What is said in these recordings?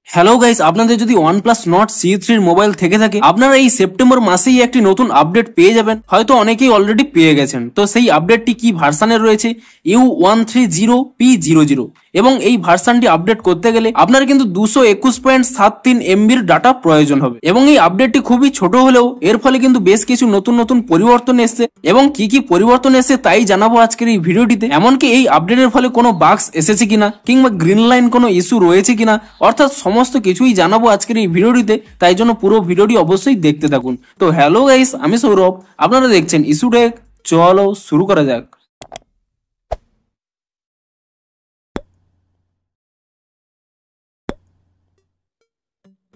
Hello guys, আপনাদের যদি OnePlus Nord C3 mobile থেকে থাকে আপনারা এই সেপ্টেম্বর মাসেই একটি নতুন আপডেট পেয়ে যাবেন। হয়তো অনেকেই অলরেডি পেয়ে গেছেন। তো সেই আপডেটটি কি ভার্সানের রয়েছে U130P00 এবং এই ভার্সানটি আপডেট করতে গেলে আপনার কিন্তু 221.73 MBর ডাটা প্রয়োজন হবে এবং এই আপডেটটি খুবই ছোট হলেও এর ফলে কিন্তু বেশ কিছু নতুন পরিবর্তন এসেছে এবং কি পরিবর্তন এসেছে তাই জানাবো আজকের এই ভিডিওটিতে। এমনকি এই আপডেটের ফলে কোনো বাগস এসেছে কিনা কিংবা গ্রিন লাইন কোনো ইস্যু রয়েছে কিনা, অর্থাৎ সমস্ত কিছুই জানাবো আজকের এই ভিডিওটিতে। তাই জন্য পুরো ভিডিওটি অবশ্যই দেখতে থাকুন। তো হ্যালো গাইস, আমি সৌরভ, আপনারা দেখছেন ইস্যু টেক। চলো শুরু করা যাক।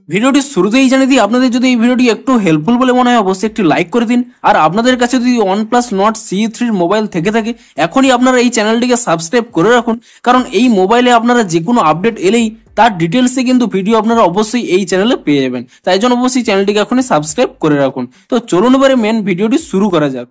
ভিডিওটি শুরুতেই জানিয়ে দিই, আপনাদের যদি এই ভিডিওটি একটু হেল্পফুল বলে মনে হয় অবশ্যই একটি লাইক করে দিন। আর আপনাদের কাছে যদি OnePlus Nord C3 মোবাইল থেকে থাকে এখনই আপনারা এই চ্যানেলটিকে সাবস্ক্রাইব করে রাখুন, কারণ এই মোবাইলে আপনারা যে কোনো আপডেট এলেই তার ডিটেলসে কিন্তু ভিডিও আপনারা অবশ্যই এই চ্যানেলে পেয়ে যাবেন। তাই জন্য অবশ্যই চ্যানেলটিকে এখনই সাবস্ক্রাইব করে রাখুন। তো চলুন এবারে মেন ভিডিওটি শুরু করা যাক।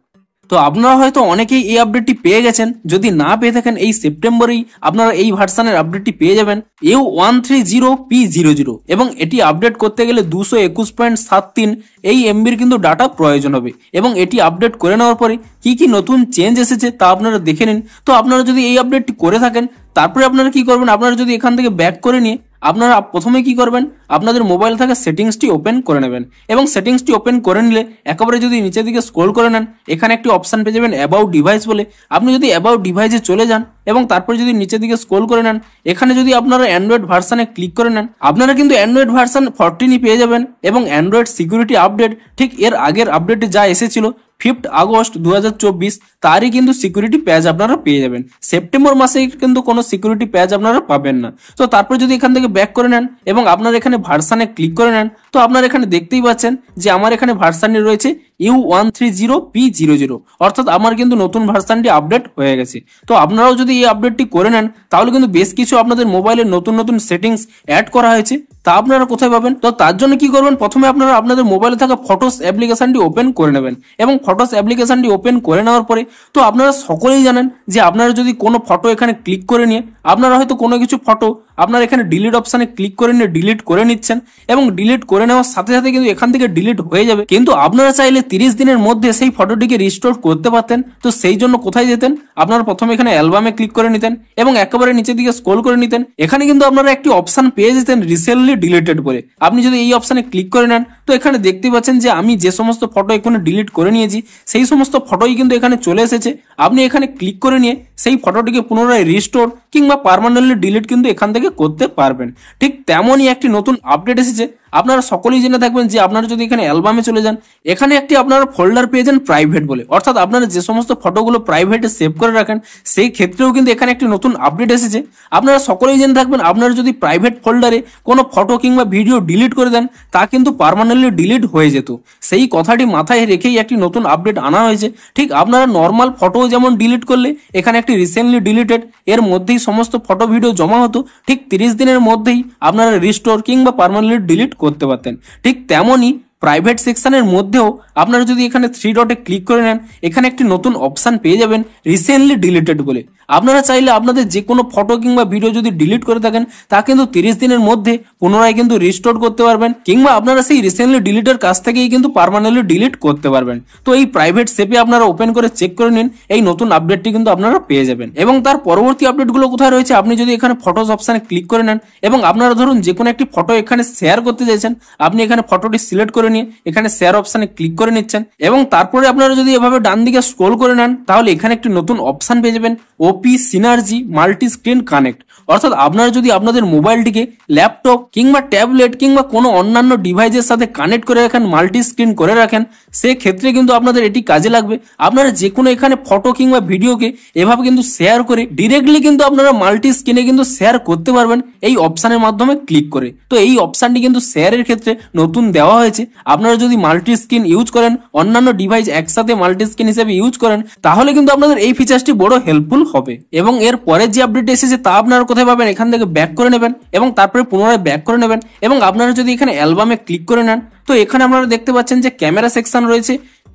তো আপনারা হয়তো অনেকেই এই আপডেটটি পেয়ে গেছেন, যদি না পেয়ে থাকেন এই সেপ্টেম্বরেই আপনারা এই ভার্সানের আপডেটটি পেয়ে যাবেন U130P00 এবং এটি আপডেট করতে গেলে 221.73 এই MBর কিন্তু ডাটা প্রয়োজন হবে এবং এটি আপডেট করে নেওয়ার পরে কি নতুন চেঞ্জ এসেছে তা আপনারা দেখে নিন। তো আপনারা যদি এই আপডেটটি করে থাকেন তারপরে আপনারা কি করবেন, আপনারা যদি এখান থেকে ব্যাক করে নিয়ে আপনারা প্রথমে কি করবেন, আপনাদের মোবাইল থেকে সেটিংসটি ওপেন করে নেবেন এবং সেটিংসটি ওপেন করে নিলে একেবারে যদি নিচের দিকে স্ক্রল করে নেন এখানে একটি অপশন পেয়ে যাবেন অ্যাবাউট ডিভাইস বলে। আপনি যদি অ্যাবাউট ডিভাইসে চলে যান এবং তারপরে যদি নিচের দিকে স্ক্রল করে নেন এখানে যদি আপনারা অ্যান্ড্রয়েড ভার্সানে ক্লিক করে নেন আপনারা কিন্তু অ্যান্ড্রয়েড ভার্সান 14 পেয়ে যাবেন এবং অ্যান্ড্রয়েড সিকিউরিটি আপডেট ঠিক এর আগের আপডেটে যা এসেছিল 5 আগস্ট 2024 তারই কিন্তু সিকিউরিটি প্যাচ আপনারা পেয়ে যাবেন। সেপ্টেম্বর মাসে কিন্তু কোনো সিকিউরিটি প্যাচ আপনারা পাবেন না। তো তারপর যদি এখান থেকে ব্যাক করে নেন এবং আপনারা এখানে ভার্সানে ক্লিক করে নেন তো আপনারা এখানে দেখতেই পাচ্ছেন যে আমার এখানে ভার্সানটি রয়েছে U130P00, অর্থাৎ আমার কিন্তু নতুন ভার্সানটি আপডেট হয়ে গেছে। তো আপনারাও যদি এই আপডেটটি করে নেন তাহলে কিন্তু বেশ কিছু আপনাদের মোবাইলের নতুন সেটিংস অ্যাড করা হয়েছে। তা আপনারা কোথায় পাবেন? তো তার জন্য কি করবেন, প্রথমে আপনারা আপনাদের মোবাইলে থাকা ফটোস অ্যাপ্লিকেশনটি ওপেন করে নেবেন এবং ফটোস অ্যাপ্লিকেশনটি ওপেন করে নেওয়ার পরে তো আপনারা সকলেই জানেন যে আপনারা যদি কোনো ফটো এখানে ক্লিক করে নিয়ে আপনারা হয়তো কোনো কিছু ফটো আপনারা এখানে ডিলিট অপশনে ক্লিক করে নিয়ে ডিলিট করে নিচ্ছেন এবং ডিলিট করে নেওয়ার সাথে সাথে কিন্তু এখান থেকে ডিলিট হয়ে যাবে, কিন্তু আপনারা চাইলে 30 দিনের মধ্যে সেই ফটোটিকে রিস্টোর করতে পারতেন। তো সেই জন্য কোথায় যেতেন, আপনারা প্রথমে এখানে অ্যালবামে ক্লিক করে নিতেন এবং একেবারে নিচের দিকে স্ক্রল করে নিতেন। এখানে কিন্তু আপনারা একটি অপশন পেয়ে যেতেন রিসেন্টলি ডিলিটেড বলে। আপনি যদি এই অপশনে ক্লিক করে নেন তো এখানে দেখতে পাচ্ছেন যে আমি যে সমস্ত ফটো এখানে ডিলিট করে নিয়েছি সেই সমস্ত ফটোই কিন্তু এখানে চলে এসেছে। আপনি এখানে ক্লিক করে নিয়ে সেই ফটোটিকে পুনরায় রিস্টোর কিংবা পার্মানেন্টলি ডিলিট কিন্তু এখান থেকে করতে পারবেন। ঠিক তেমনই একটি নতুন আপডেট এসেছে। আপনারা সকলেই জেনে থাকবেন যে আপনারা যদি এখানে অ্যালবামে চলে যান এখানে একটি আপনারা ফোল্ডার পেয়ে যান প্রাইভেট বলে, অর্থাৎ আপনারা যে সমস্ত ফটোগুলো প্রাইভেটে সেভ করে রাখেন সেই ক্ষেত্রেও কিন্তু এখানে একটি নতুন আপডেট এসেছে। আপনারা সকলেই জেনে থাকবেন আপনারা যদি প্রাইভেট ফোল্ডারে কোনো ফটো কিংবা ভিডিও ডিলিট করে দেন তা কিন্তু পার্মানেন্টলি ডিলিট হয়ে যেত। সেই কথাটি মাথায় রেখেই একটি নতুন আপডেট আনা হয়েছে। ঠিক আপনারা নর্মাল ফটো যেমন ডিলিট করলে এখানে একটি রিসেন্টলি ডিলিটেড এর মধ্যেই সমস্ত ফটো ভিডিও জমা হতো, ঠিক 30 দিনের মধ্যেই আপনারা রিস্টোর কিংবা পার্মানেন্টলি ডিলিট করতে পারতেন। ঠিক তেমনই প্রাইভেট সেকশনের মধ্যেও আপনারা যদি এখানে 3 ডটে ক্লিক করে নেন এখানে একটি নতুন অপশন পেয়ে যাবেন রিসেন্টলি ডিলিটেড বলে। আপনারা চাইলে আপনাদের যে কোনো ফটো কিংবা ভিডিও যদি ডিলিট করে থাকেন তা কিন্তু 30 দিনের মধ্যে পুনরায় কিন্তু রিস্টোর করতে পারবেন কিংবা আপনারা সেই রিসেন্টলি ডিলিটের কাছ থেকেই কিন্তু পার্মানেন্টলি ডিলিট করতে পারবেন। তো এই প্রাইভেট সেপে আপনারা ওপেন করে চেক করে নিন, এই নতুন আপডেটটি কিন্তু আপনারা পেয়ে যাবেন। এবং তার পরবর্তী আপডেটগুলো কোথায় রয়েছে, আপনি যদি এখানে ফটোস অপশনে ক্লিক করে নেন এবং আপনারা ধরুন যে কোনো একটি ফটো এখানে শেয়ার করতে চাইছেন আপনি এখানে ফটোটি সিলেক্ট করে নিয়ে এখানে শেয়ার অপশনে ক্লিক করে নিচ্ছেন এবং তারপরে আপনারা যদি এভাবে ডান দিকে স্ক্রল করে নেন তাহলে এখানে একটি নতুন অপশন পেয়ে যাবেন ওপি সিনার্জি মাল্টি স্ক্রিন কানেক্ট, অর্থাৎ আপনারা যদি আপনাদের মোবাইলটিকে ল্যাপটপ কিংবা ট্যাবলেট কিংবা কোনো অন্যান্য ডিভাইসের সাথে কানেক্ট করে রাখেন, মাল্টি স্ক্রিন করে রাখেন, সে ক্ষেত্রে কিন্তু আপনাদের এটি কাজে লাগবে। আপনারা যে কোনো এখানে ফটো কিংবা ভিডিওকে এভাবে কিন্তু শেয়ার করে ডিরেক্টলি কিন্তু আপনারা মাল্টি স্ক্রিনে কিন্তু শেয়ার করতে পারবেন এই অপশনের মাধ্যমে ক্লিক করে। তো এই অপশনটি কিন্তু শেয়ারের ক্ষেত্রে নতুন দেওয়া হয়েছে। আপনারা যদি মাল্টি স্ক্রিন ইউজ করেন, অন্যান্য ডিভাইস একসাথে মাল্টি স্ক্রিন হিসেবে ইউজ করেন তাহলে কিন্তু আপনাদের এই ফিচারটি বড় হেল্পফুল হবে। এবং এর পরের যে আপডেট এসেছে তা আপনারা কোথায় পাবেন, এখান থেকে ব্যাক করে নেবেন এবং তারপরে পুনরায় ব্যাক করে নেবেন এবং আপনারা যদি এখানে অ্যালবামে ক্লিক করে নেন তো এখানে আপনারা দেখতে পাচ্ছেন যে ক্যামেরা সেকশন রয়েছে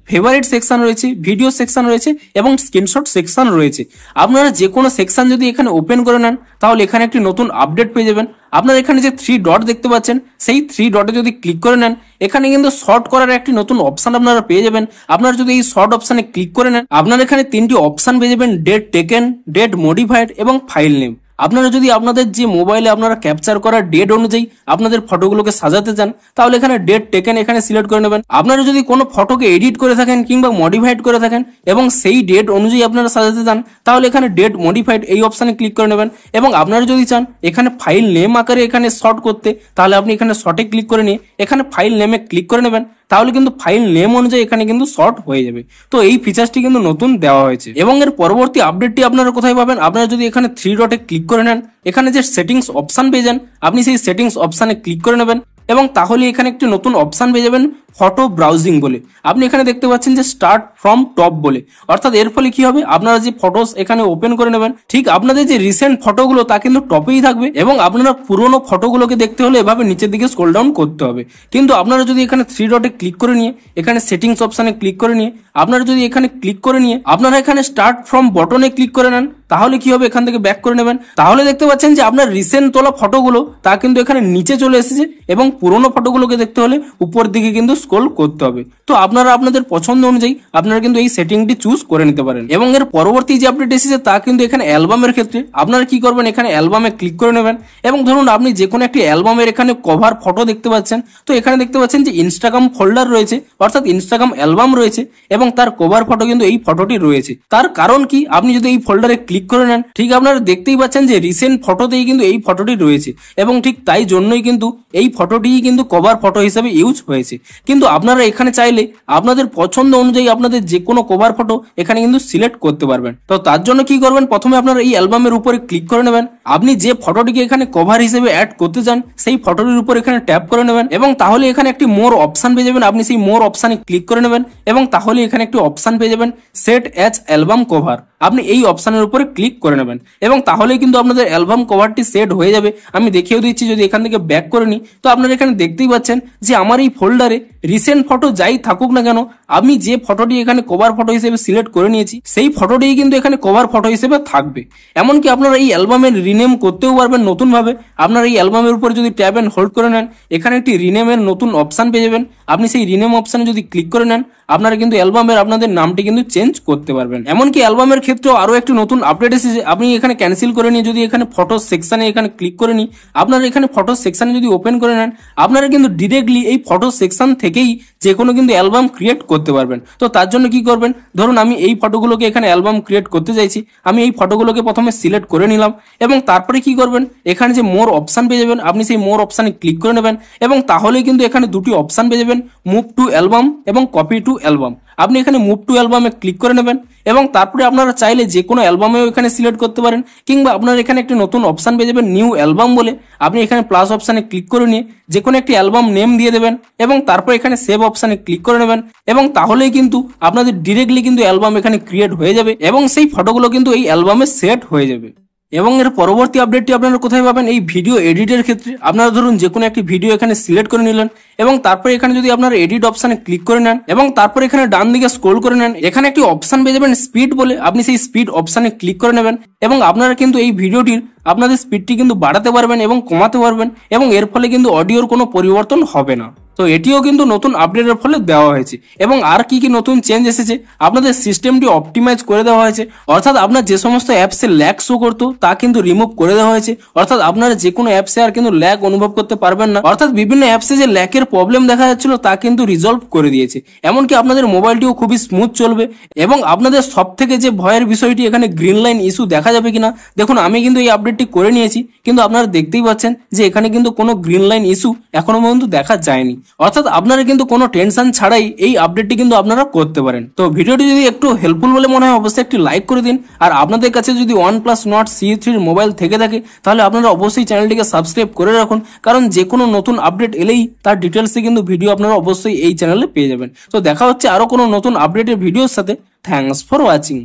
ফেভারিট সেকশন রয়েছে, ভিডিও সেকশন রয়েছে এবং স্ক্রিনশট সেকশন রয়েছে। আপনারা যে কোনো সেকশন যদি এখানে ওপেন করে নেন তাহলে এখানে একটি নতুন আপডেট পেয়ে যাবেন। আপনারা এখানে যে 3 ডট দেখতে পাচ্ছেন সেই 3 ডটে যদি ক্লিক করে নেন এখানে কিন্তু শর্ট করার একটি নতুন অপশন আপনারা পেয়ে যাবেন। আপনারা যদি এই শর্ট অপশনে ক্লিক করে নেন আপনারা এখানে 3টি অপশন পেয়ে যাবেন, ডেট টেকেন, ডেট মডিফাইড এবং ফাইল নেম। আপনারা যদি আপনাদের যে মোবাইলে আপনারা ক্যাপচার করা ডেট অনুযায়ী আপনাদের ফটোগুলোকে সাজাতে চান তাহলে এখানে ডেট টেকেন এখানে সিলেক্ট করে নেবেন। আপনারা যদি কোনো ফটোকে এডিট করে থাকেন কিংবা মডিফাইড করে থাকেন এবং সেই ডেট অনুযায়ী আপনারা সাজাতে চান তাহলে এখানে ডেট মডিফাইড এই অপশনে ক্লিক করে নেবেন। এবং আপনারা যদি চান এখানে ফাইল নেম আকারে এখানে শর্ট করতে তাহলে আপনি এখানে শর্টে ক্লিক করে নিয়ে এখানে ফাইল নেমে ক্লিক করে নেবেন, তাহলে কিন্তু ফাইল নেম অনুযায়ী এখানে কিন্তু শর্ট হয়ে যাবে। তো এই ফিচারটি কিন্তু নতুন দেওয়া হয়েছে। এবং এর পরবর্তী আপডেটটি আপনারা কোথায় পাবেন, আপনারা যদি এখানে 3 ডটে ক্লিক করে নেন এখানে যে সেটিংস অপশন পেয়ে যান আপনি সেই সেটিংস অপশনে ক্লিক করে নেবেন এবং তাহলে এখানে একটি নতুন অপশন পেয়ে যাবেন ফটো ব্রাউজিং বলে। আপনি এখানে দেখতে পাচ্ছেন যে স্টার্ট ফ্রম টপ বলে, অর্থাৎ এর ফলে কি হবে আপনারা যে ফটোস এখানে ওপেন করে নেবেন ঠিক আপনাদের যে রিসেন্ট ফটোগুলো তা কিন্তু টপেই থাকবে এবং আপনারা পুরোনো ফটোগুলোকে দেখতে হলে এভাবে নিচের দিকে স্ক্রল ডাউন করতে হবে। কিন্তু আপনারা যদি এখানে 3 ডটে ক্লিক করে নিয়ে এখানে সেটিংস অপশনে ক্লিক করে নিয়ে আপনারা যদি এখানে ক্লিক করে নিয়ে আপনারা এখানে স্টার্ট ফ্রম বটনে ক্লিক করে নেন তাহলে কি হবে এখান থেকে ব্যাক করে নেবেন, তাহলে দেখতে পাচ্ছেন যে আপনার রিসেন্ট তোলা ফটোগুলো তা কিন্তু এখানে নিচে চলে এসেছে এবং পুরোনো ফটোগুলোকে দেখতে হলে উপর দিকে কিন্তু স্ক্রল করতে হবে। তো আপনারা আপনাদের পছন্দ অনুযায়ী আপনারা কিন্তু এই সেটিংটি চুজ করে নিতে পারেন। এবং এর পরবর্তী যে আপডেট এসেছে তা কিন্তু এখানে অ্যালবামের ক্ষেত্রে আপনারা কি করবেন এখানে অ্যালবামে ক্লিক করে নেবেন এবং ধরুন আপনি যে কোনো একটি অ্যালবামের এখানে কভার ফটো দেখতে পাচ্ছেন, তো এখানে দেখতে পাচ্ছেন যে ইনস্টাগ্রাম ফোল্ডার রয়েছে অর্থাৎ ইনস্টাগ্রাম অ্যালবাম রয়েছে এবং তার কভার ফটো কিন্তু এই ফটোটি রয়েছে। তার কারণ কি, আপনি যদি এই ফোল্ডারে ক্লিক করে নেন ঠিক আপনারা দেখতেই পাচ্ছেন যে রিসেন্ট ফটোতেই কিন্তু এই ফটোটি রয়েছে এবং ঠিক তাই জন্যই কিন্তু এই ফটোটিই কিন্তু কভার ফটো হিসেবে ইউজ হয়েছে। কিন্তু আপনারা এখানে চাইলে আপনাদের পছন্দ অনুযায়ী আপনাদের যে কোনো কভার ফটো এখানে কিন্তু সিলেক্ট করতে পারবেন। তো তার জন্য কি করবেন, প্রথমে আপনারা এই অ্যালবামের উপরে ক্লিক করে নেবেন, আপনি যে ফটোটিকে এখানে কভার হিসেবে অ্যাড করতে চান সেই ফটোটির উপর এখানে ট্যাপ করে নেবেন এবং তাহলে এখানে একটি মোর অপশন পেয়ে যাবেন, আপনি সেই মোর অপশনে ক্লিক করে নেবেন এবং তাহলে এখানে একটি অপশন পেয়ে যাবেন সেট অ্যাজ অ্যালবাম কভার, আপনি এই অপশনের উপরে ক্লিক করে নেবেন এবং তাহলেই কিন্তু আপনাদের অ্যালবাম কভারটি সেট হয়ে যাবে। আমি দেখিয়ে দিচ্ছি, যদি এখান থেকে ব্যাক করে নিই তো আপনারা এখানে দেখতেই পাচ্ছেন যে আমার এই ফোল্ডারে রিসেন্ট ফটো যাই থাকুক না কেন আমি যে ফটোটি এখানে কভার ফটো হিসেবে সিলেক্ট করে নিয়েছি সেই ফটোটি কিন্তু এখানে কভার ফটো হিসেবে থাকবে। এমনকি আপনারা এই অ্যালবামের রিনেম করতেও পারবেন নতুন ভাবে। আপনারা এই অ্যালবামের উপর যদি ট্যাব এন্ড হোল্ড করে নেন এখানে একটি রিনেমের নতুন অপশন পেয়ে যাবেন, আপনি সেই রিনেম অপশনে যদি ক্লিক করে নেন আপনারা কিন্তু অ্যালবামের আপনাদের নামটি কিন্তু চেঞ্জ করতে পারবেন। এমনকি অ্যালবামের ক্ষেত্রেও আরো একটি নতুন আপডেট এসেছে, আপনি এখানে ক্যান্সেল করে নিয়ে যদি এখানে ফটো সেকশনে এখানে ক্লিক করে নিই আপনারা এখানে ফটো সেকশনে যদি ওপেন করে নেন আপনারা কিন্তু ডিরেক্টলি এই ফটো সেকশন থেকেই যে কোনো কিন্তু অ্যালবাম ক্রিয়েট করতে পারবেন। তো তার জন্য কি করবেন, ধরুন আমি এই ফটোগুলোকে এখানে অ্যালবাম ক্রিয়েট করতে চাইছি, আমি এই ফটোগুলোকে প্রথমে সিলেক্ট করে নিলাম এবং তারপরে কি করবেন এখানে যে মোর অপশন পেয়ে যাবেন আপনি সেই মোর অপশনে ক্লিক করে নেবেন এবং তাহলে কিন্তু এখানে দুটি অপশন পেয়ে যাবেন, মুভ টু অ্যালবাম এবং কপি টু অ্যালবাম। আপনি এখানে মুভ টু অ্যালবামে ক্লিক করে নেবেন এবং তারপরে আপনারা চাইলে যে কোনো অ্যালবামেও এখানে সিলেক্ট করতে পারেন কিংবা আপনারা এখানে একটি নতুন অপশন পেয়ে যাবেন নিউ অ্যালবাম বলে, আপনি এখানে প্লাস অপশনে ক্লিক করে নিয়ে যে কোনো একটি অ্যালবাম নেম দিয়ে দেবেন এবং তারপর এখানে সেভ অপশনে ক্লিক করে নেবেন এবং তাহলেই কিন্তু আপনাদের ডিরেক্টলি কিন্তু অ্যালবাম এখানে ক্রিয়েট হয়ে যাবে এবং সেই ফটোগুলো কিন্তু এই অ্যালবামে সেট হয়ে যাবে। এবং এর পরবর্তী আপডেটটি আপনারা কোথায় পাবেন, এই ভিডিও এডিটের ক্ষেত্রে আপনারা ধরুন যে কোনো একটি ভিডিও এখানে সিলেক্ট করে নিলেন এবং তারপরে এখানে যদি আপনারা এডিট অপশনে ক্লিক করে নেন এবং তারপর এখানে ডান দিকে স্ক্রল করে নেন এখানে একটি অপশন পেয়ে যাবেন স্পিড বলে, আপনি সেই স্পিড অপশনে ক্লিক করে নেবেন এবং আপনারা কিন্তু এই ভিডিওটির আপনাদের স্পিডটি কিন্তু বাড়াতে পারবেন এবং কমাতে পারবেন এবং এর ফলে কিন্তু অডিওর কোনো পরিবর্তন হবে না। তো এটিও কিন্তু নতুন আপডেটের ফলে দেওয়া হয়েছে। এবং আর কি কি নতুন চেঞ্জ এসেছে, আপনাদের সিস্টেমটি অপটিমাইজ করে দেওয়া হয়েছে, অর্থাৎ আপনার যে সমস্ত অ্যাপসে ল্যাগ শো করতো তা কিন্তু রিমুভ করে দেওয়া হয়েছে, অর্থাৎ আপনারা যে কোনো অ্যাপসে আর কিন্তু ল্যাগ অনুভব করতে পারবেন না, অর্থাৎ বিভিন্ন অ্যাপসে যে ল্যাগের প্রবলেম দেখা যাচ্ছিল তা কিন্তু রিজলভ করে দিয়েছে। এমনকি আপনাদের মোবাইলটিও খুবই স্মুথ চলবে এবং আপনাদের সব থেকে যে ভয়ের বিষয়টি এখানে গ্রিন লাইন ইস্যু দেখা যাবে কিনা, দেখুন আমি কিন্তু এই আপডেটটি করে নিয়েছি কিন্তু আপনারা দেখতেই পাচ্ছেন যে এখানে কিন্তু কোনো গ্রিন লাইন ইস্যু এখনো পর্যন্ত দেখা যায়নি, অর্থাৎ আপনারা কিন্তু কোনো টেনশন ছাড়াই এই আপডেটটি কিন্তু আপনারা করতে পারেন। তো ভিডিওটি যদি একটু হেল্পফুল বলে মনে হয় অবশ্যই একটি লাইক করে দিন, আর আপনাদের কাছে যদি OnePlus Nord CE3 মোবাইল থেকে থাকে তাহলে আপনারা অবশ্যই চ্যানেলটিকে সাবস্ক্রাইব করে রাখুন, কারণ যে কোনো নতুন আপডেট এলেই তার ডিটেলসে কিন্তু ভিডিও আপনারা অবশ্যই এই চ্যানেলে পেয়ে যাবেন। তো দেখা হচ্ছে আরো কোনো নতুন আপডেটের ভিডিওর সাথে। Thanks for watching.